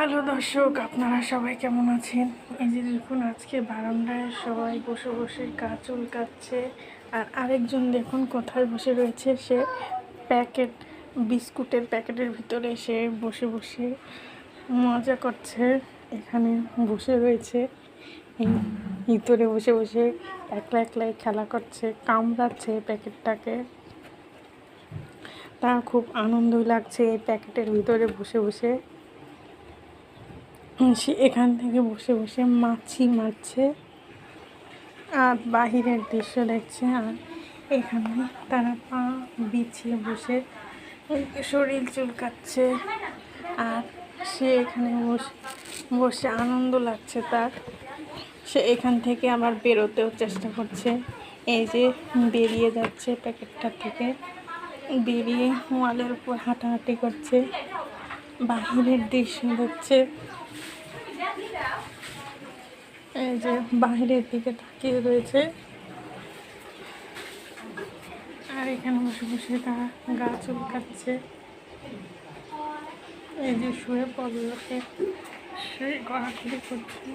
Hello দর্শক, আপনারা সবাই কেমন আছেন? এই যে দেখুন, আজকে বারান্দায় সবাই বসে বসে গা চুলকাচ্ছে। আর আরেকজন দেখুন কোথায় বসে রয়েছে, সে প্যাকেট বিস্কুটের প্যাকেটের ভিতরে সে বসে বসে মজা করছে। এখানে বসে রয়েছে, এই ভিতরে বসে বসে একলা একলাই খেলা করছে, কামড়াচ্ছে প্যাকেটটাকে। তা খুব আনন্দ লাগছে এই প্যাকেটের ভিতরে বসে বসে। সে এখান থেকে বসে বসে মাছি মারছে আর বাহিরের দৃশ্য দেখছে। আর এখানে তারা পা বিছিয়ে বসে শরীর চুলকাচ্ছে। আর সে এখানে বসে বসে আনন্দ লাগছে তার। সে এখান থেকে আবার বেরোতেও চেষ্টা করছে। এই যে বেরিয়ে যাচ্ছে প্যাকেটটা থেকে, বেরিয়ে ওয়ালের উপর হাঁটাহাঁটি করছে, বাহিরের দৃশ্য দেখছে। এই যে বাহিরের দিকে তাকিয়ে রয়েছে, আর এখানে বসে বসে তারা গা চুলকাচ্ছে। এই যে শুয়ে পড়লো, সে গড়াগড়ি করছে।